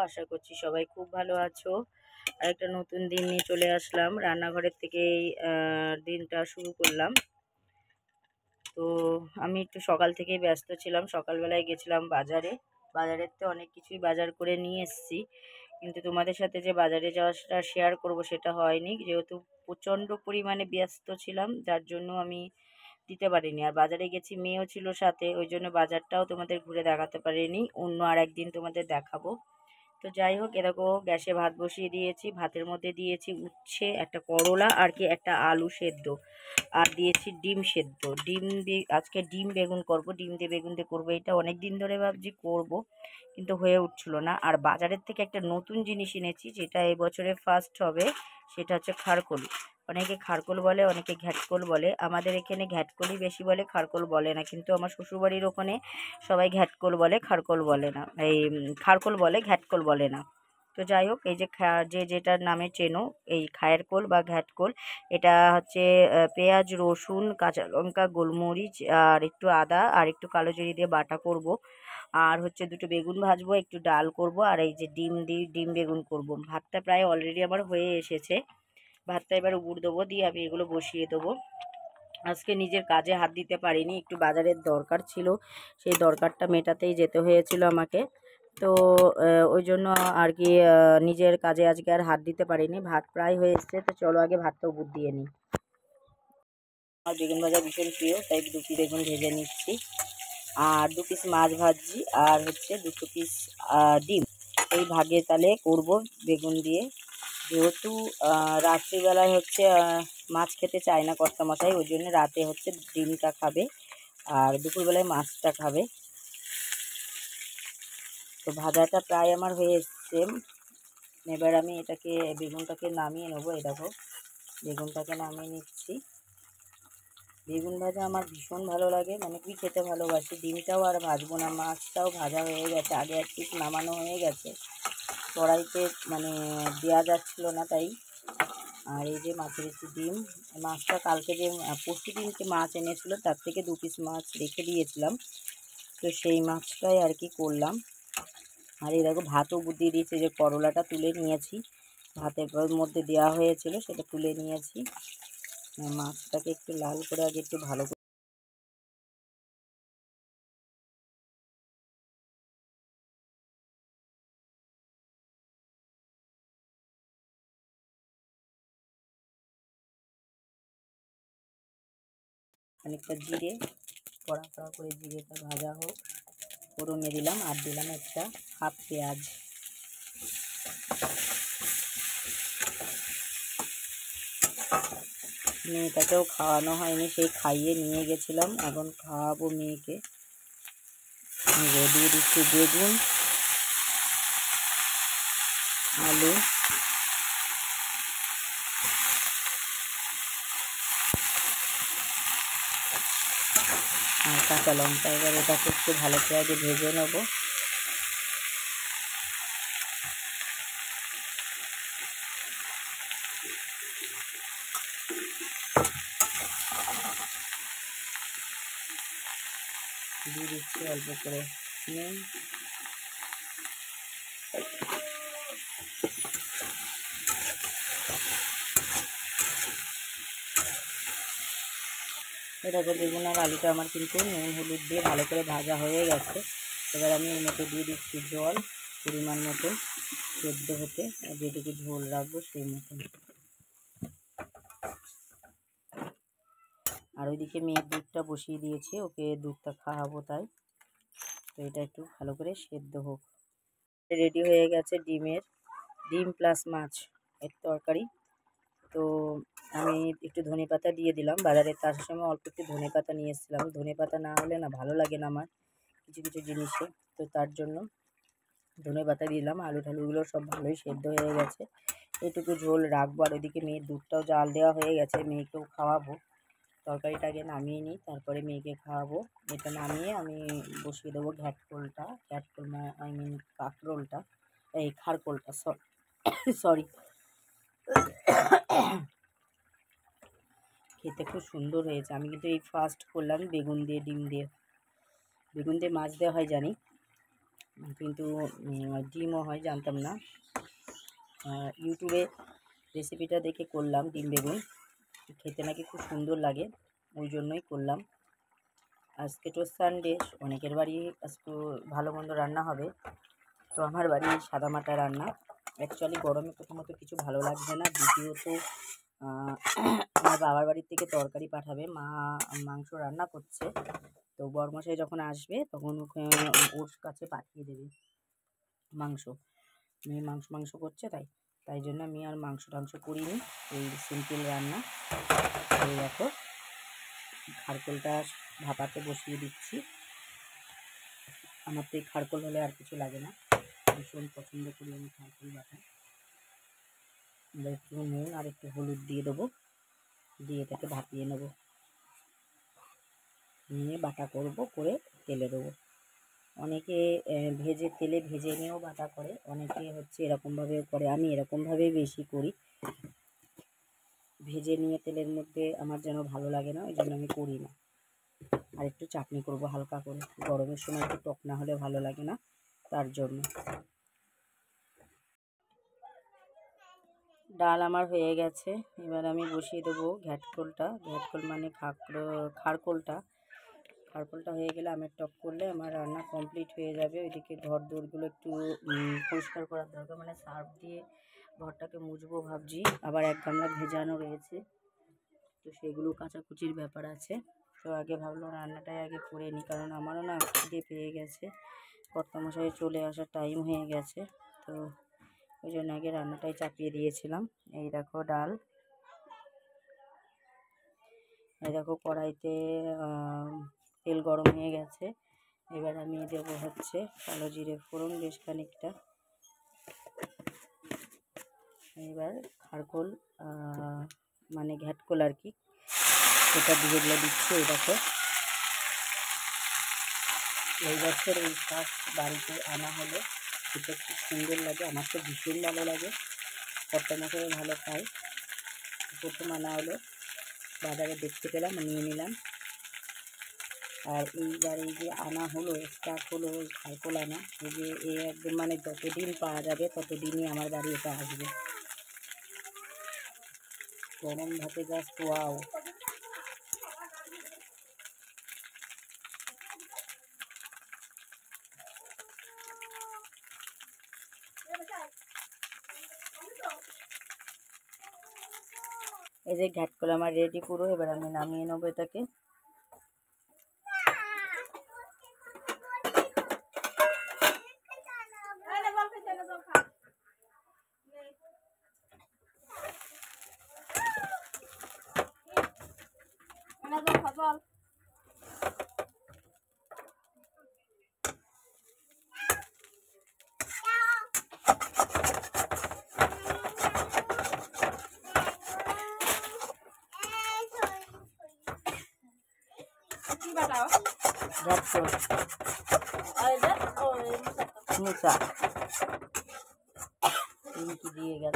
আশা করছি সবাই খুব ভালো আছো। আর একটা নতুন দিন নিয়ে চলে আসলাম, রান্নাঘরের থেকেই দিনটা শুরু করলাম। তো আমি একটু সকাল থেকেই ব্যস্ত ছিলাম। সকালবেলায় গেছিলাম বাজারের তো অনেক কিছুই বাজার করে নিয়ে এসেছি, কিন্তু তোমাদের সাথে যে বাজারে যাওয়াটা শেয়ার করব সেটা হয়নি, যেহেতু প্রচণ্ড পরিমাণে ব্যস্ত ছিলাম, যার জন্য আমি দিতে পারিনি। আর বাজারে গেছি, মেয়েও ছিল সাথে, ওই জন্য বাজারটাও তোমাদের ঘুরে দেখাতে পারিনি। অন্য আর একদিন তোমাদের দেখাবো। তো যাই হোক, এরকম গ্যাসে ভাত বসিয়ে দিয়েছি। ভাতের মধ্যে দিয়েছি উচ্ছে, একটা করলা আর কি একটা আলু সেদ্ধ, আর দিয়েছি ডিম সেদ্ধ। আজকে ডিম বেগুন করব, ডিম দিয়ে বেগুন দিয়ে করবো। এটা অনেক দিন ধরে ভাবছি করব, কিন্তু হয়ে উঠছিল না। আর বাজারের থেকে একটা নতুন জিনিস এনেছি, যেটা এবছরে ফার্স্ট হবে, সেটা হচ্ছে খারকোল। অনেকে খারকোল বলে, অনেকে ঘ্যাটকোল বলে। আমাদের এখানে ঘ্যাটকোলই বেশি বলে, খারকোল বলে না। কিন্তু আমার শ্বশুরবাড়ির ওখানে সবাই ঘ্যাটকোল বলে, খারকোল বলে না। খারকোল বলে, ঘ্যাটকোল বলে না। তো যাই হোক, এই যে যেটার নামে চেনো, এই খায়ের কোল বা ঘ্যাটকোল, এটা হচ্ছে পেঁয়াজ, রসুন, কাঁচা লঙ্কা, গোলমরিচ আর একটু আদা আর একটু কালো জিরে দিয়ে বাটা করব। আর হচ্ছে দুটো বেগুন ভাজবো, একটু ডাল করব, আর এই যে ডিম বেগুন করব। ভাতটা প্রায় অলরেডি আমার হয়ে এসেছে। ভাতটা এবার উবুড় দেবো, দিয়ে আমি এগুলো বসিয়ে দেবো। আজকে নিজের কাজে হাত দিতে পারিনি, একটু বাজারের দরকার ছিল, সেই দরকারটা মেটাতেই যেতে হয়েছিল আমাকে। তো ওই জন্য আর কি নিজের কাজে আজকে আর হাত দিতে পারিনি। ভাত প্রায় হয়ে এসছে, তো চলো আগে ভাতটা উবুর দিয়ে নিই। আমার বেগুন ভাজা ভীষণ প্রিয়, তাই 2 পিস বেগুন ভেজে নিচ্ছি, আর 2 পিস মাছ ভাজছি, আর হচ্ছে 2 পিস ডিম। এই ভাগে তাহলে করব বেগুন দিয়ে। যেহেতু রাত্রিবেলায় হচ্ছে মাছ খেতে চায় না কর্তামশাই, ওই জন্য রাতে হচ্ছে ডিমটা খাবে, আর দুপুরবেলায় মাছটা খাবে। তো ভাজাটা প্রায় আমার হয়ে এসছে। এবার আমি বেগুনটাকে নামিয়ে নেবো। এই দেখো, বেগুনটাকে নামিয়ে নিচ্ছি। বেগুন ভাজা আমার ভীষণ ভালো লাগে, মানে কি খেতে ভালোবাসি। ডিমটাও আর ভাজবো না, মাছটাও ভাজা হয়ে গেছে, আগে এক পিস নামানো হয়ে গেছে, কড়াইতে মানে দেওয়া যাচ্ছিল না তাই। আর এই যে মাছের একটু ডিম, মাছটা কালকে যে পরশু দিনকে মাছ এনেছিল, তার থেকে 2 পিস মাছ রেখে দিয়েছিলাম, তো সেই মাছটাই আর কি করলাম। আর এই দেখো, ভাতও দিয়ে দিয়েছে, যে করলাটা তুলে নিয়েছি, ভাতের মধ্যে দেওয়া হয়েছিল, সেটা তুলে নিয়েছি। মাছটাকে একটু লাল করে আগে একটু ভালো করে খানিকটা জিরে, কড়া কড়া করে জিরেটা ভাজা হোক, ফোড়নে দিলাম, আর দিলাম একটা হাফ পেঁয়াজ। মেয়েটাকেও খাওয়ানো হয়নি, সেই খাইয়ে নিয়ে গেছিলাম, এখন খাওয়াবো মেয়েকে। দিয়ে দিচ্ছি বেগুন, আলু, আর কাঁচা লঙ্কা। এবার এটাকে একটু ভালো করে আগে ভেজে নেবো। দিয়ে দিচ্ছি অল্প করে নুন, এটাকে বেগুন আর আলুটা আমার কিন্তু নুন হলুদ দিয়ে ভালো করে ভাজা হয়ে গেছে। এবার আমি এর মধ্যে দিয়ে দিচ্ছি জল পরিমাণ মতো, সেদ্ধ হতে, যেটুকু ঝোল রাখবো সেই মতন। আর ওইদিকে মেয়ের দুধটা বসিয়ে দিয়েছি, ওকে দুধটা খাওয়াবো তাই। তো এটা একটু ভালো করে সেদ্ধ হোক। রেডি হয়ে গেছে ডিম প্লাস মাছ এর তরকারি। তো আমি একটু ধনেপাতা দিয়ে দিলাম, বাজারে তো আসার সময় অল্প একটু ধনেপাতা নিয়ে এসেছিলাম। ধনেপাতা না হলে না ভালো লাগে না আমার কিছু কিছু জিনিসে, তো তার জন্য ধনেপাতা দিলাম। আলু ঠালুগুলো সব ভালোই সেদ্ধ হয়ে গেছে, এটুকু ঝোল রাখবো। আর ওইদিকে মেয়ের দুধটাও জাল দেওয়া হয়ে গেছে, মেয়েকেও খাওয়াবো। তরকারিটা আগে নামিয়ে নিই, তারপরে মেয়েকে খাওয়াবো। এটা নামিয়ে আমি বসিয়ে দেবো ঘ্যাটকোল আই মিন কাঁকরোলটা, এই খারকোলটা, সরি। খেতে খুব সুন্দর হয়েছে। আমি কিন্তু এই ফার্স্ট করলাম বেগুন দিয়ে মাছ দেওয়া হয় জানি, কিন্তু ডিমও হয় জানতাম না। ইউটিউবে রেসিপিটা দেখে করলাম ডিম বেগুন, খেতে নাকি খুব সুন্দর লাগে, ওই জন্যই করলাম। আজকে তো সানডে, অনেকের বাড়ি আজকে ভালো মন্দ রান্না হবে, তো আমার বাড়ি সাদামাটা রান্না। অ্যাকচুয়ালি গরমে প্রথমত কিছু ভালো লাগছে না, দ্বিতীয়ত আমার বাবার বাড়ির থেকে তরকারি পাঠাবে, মা মাংস রান্না করছে, তো বরমশাই যখন আসবে তখন ওর কাছে পাঠিয়ে দেবে মাংস। মেয়ে মাংস করছে, তাই জন্য আমি আর মাংস টাংস করিনি, এই সিম্পল রান্না। এই দেখো খারকোলটা ভাপাতে বসিয়ে দিচ্ছি। আমার তো এই খারকোল হলে আর কিছু লাগে না, ভীষণ পছন্দ করি আমি খারকোল বাটা। একটু নুন আর একটু হলুদ দিয়ে দেবো, দিয়ে এটাকে ভাপিয়ে নেব, নিয়ে বাটা করব, করে তেলে দেবো। অনেকে তেলে ভেজে নিয়েও বাটা করে, অনেকে হচ্ছে এরকমভাবেও করে, আমি এরকমভাবেই বেশি করি। ভেজে নিয়ে তেলের মধ্যে আমার যেন ভালো লাগে না, ওই জন্য আমি করি না। আর একটু চাটনি করব হালকা করে, গরমের সময় একটু টক না হলে ভালো লাগে না, তার জন্য। ডাল আমার হয়ে গেছে, এবার আমি বসিয়ে দেবো ঘ্যাটকোলটা। ঘ্যাটকোল মানে খারকোলটা হয়ে গেলে আমের টক করলে আমার রান্না কমপ্লিট হয়ে যাবে। ওইদিকে ঘর দোরগুলো একটু পরিষ্কার করার দরকার, মানে সার্ফ দিয়ে ঘরটাকে মুছবো ভাবছি, আবার এক গামলা ভেজানো রয়েছে, তো সেগুলো কাচাকুচির ব্যাপার আছে। তো আগে ভাবলাম রান্নাটাই আগে করে নিই, কারণ আমারও না খিদে পেয়ে গেছে, কর্তামশাই চলে আসার টাইম হয়ে গেছে, তো ওই জন্য আগে রান্নাটাই চাপিয়ে দিয়েছিলাম। এই দেখো ডাল, এই দেখো কড়াইতে তেল গরম হয়ে গেছে, এবার আমি দেবো হচ্ছে কালো জিরে ফোড়ন বেশ খানিকটা, এবার খারকোল মানে ঘ্যাটকোল আর কি, সেটা দিয়ে দিচ্ছি। এই দেখো এই বছর এই ফার্স্ট বাড়িতে আনা হলো, সেটা খুব সুন্দর লাগে, আমার তো ভীষণ ভালো লাগে, কর্তামশাইও ভালো খায়। প্রথম আনা হলো, বাজারে দেখতে পেলাম, নিয়ে নিলাম। আর এইবার এই যে আনা হলো, স্টার্ট হলো ওই খারকোল আনা, এই যে একদম মানে যতদিন পাওয়া যাবে ততদিনই আমার বাড়ি এটা আসবে। গরম ভাতে জাস্ট ওয়াও। এই যে ঘ্যাটকোল আমার রেডি পুরো, এবার আমি নামিয়ে নেবো এটাকে। মুসা কি দিয়ে গেল,